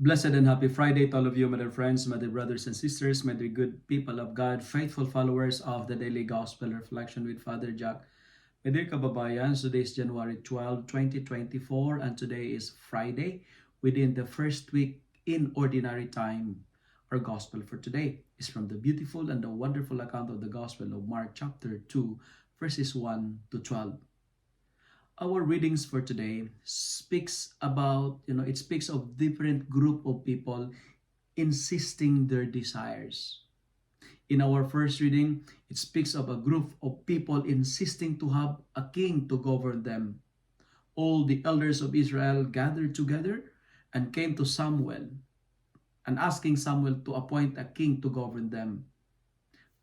Blessed and happy Friday to all of you, my dear friends, my dear brothers and sisters, my dear good people of God, faithful followers of the Daily Gospel Reflection with Father Jack. My dear kababayan, today is January 12, 2024, and today is Friday within the first week in Ordinary Time. Our Gospel for today is from the beautiful and the wonderful account of the Gospel of Mark chapter 2, verses 1 to 12. Our readings for today speaks about, it speaks of different group of people insisting their desires. In our first reading, it speaks of a group of people insisting to have a king to govern them. All the elders of Israel gathered together and came to Samuel and asking Samuel to appoint a king to govern them.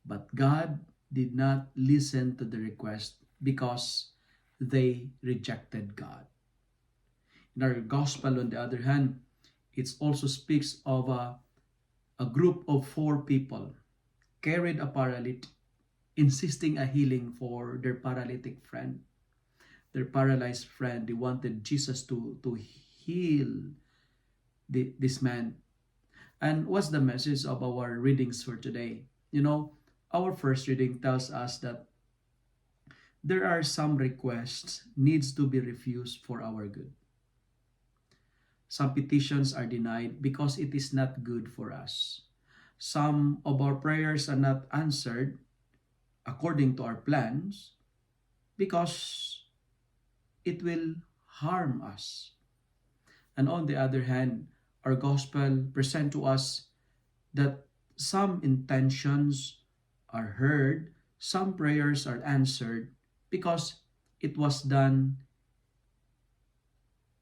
But God did not listen to the request because they rejected God. In our gospel, on the other hand, it also speaks of a group of four people carried a paralytic, insisting a healing for their paralytic friend, their paralyzed friend. They wanted Jesus to heal this man. And what's the message of our readings for today? Our first reading tells us that there are some requests needs to be refused for our good. Some petitions are denied because it is not good for us. Some of our prayers are not answered according to our plans because it will harm us. And on the other hand, our gospel present to us that some intentions are heard, some prayers are answered because it was done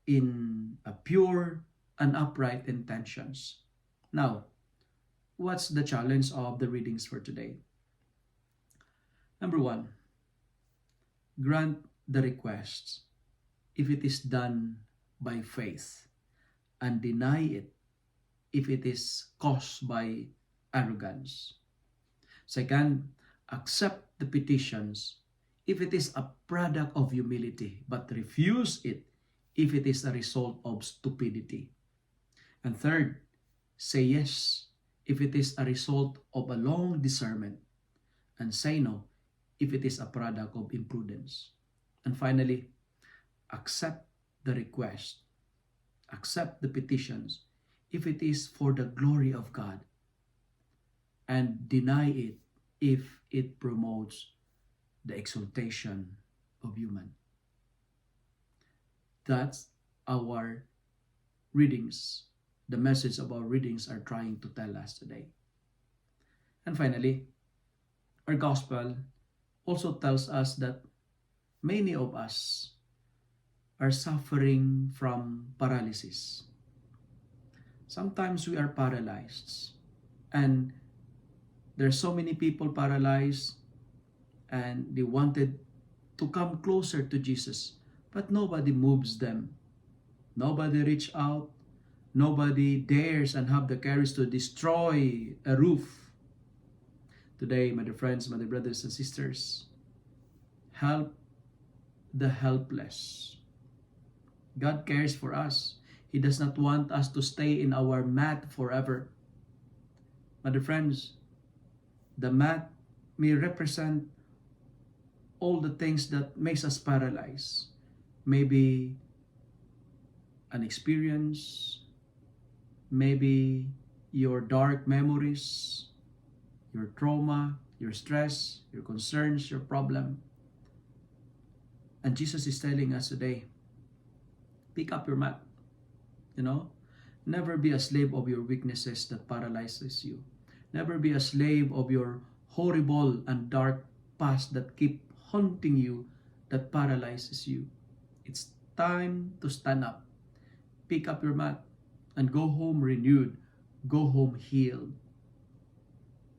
in a pure and upright intentions. Now, what's the challenge of the readings for today? Number one, grant the requests if it is done by faith, and deny it if it is caused by arrogance. Second, accept the petitions if it is a product of humility, but refuse it if it is a result of stupidity. And third, say yes if it is a result of a long discernment, and say no if it is a product of imprudence. And finally, accept the request, accept the petitions if it is for the glory of God, and deny it if it promotes the exaltation of human. That's our readings. The message of our readings are trying to tell us today. And finally, our gospel also tells us that many of us are suffering from paralysis. Sometimes we are paralyzed, and there are so many people paralyzed, and they wanted to come closer to Jesus, but nobody moves them. Nobody reach out. Nobody dares and have the courage to destroy a roof. Today, my dear friends, my dear brothers and sisters, help the helpless. God cares for us. He does not want us to stay in our mat forever. My dear friends, the mat may represent all the things that makes us paralyzed. Maybe an experience, maybe your dark memories, your trauma, your stress, your concerns, your problem. And Jesus is telling us today, pick up your mat. Never be a slave of your weaknesses that paralyzes you. Never be a slave of your horrible and dark past that keep haunting you, that paralyzes you. It's time to stand up, pick up your mat, and go home renewed, go home healed.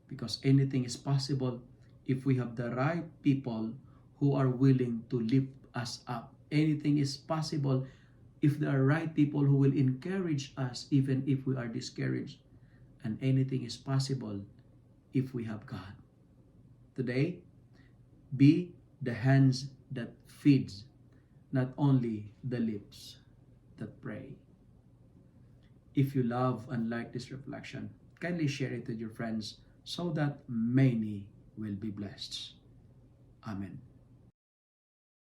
Because anything is possible if we have the right people who are willing to lift us up. Anything is possible if there are right people who will encourage us even if we are discouraged. And anything is possible if we have God. Today, be the hands that feeds, not only the lips that pray. If you love and like this reflection, kindly share it with your friends so that many will be blessed. Amen.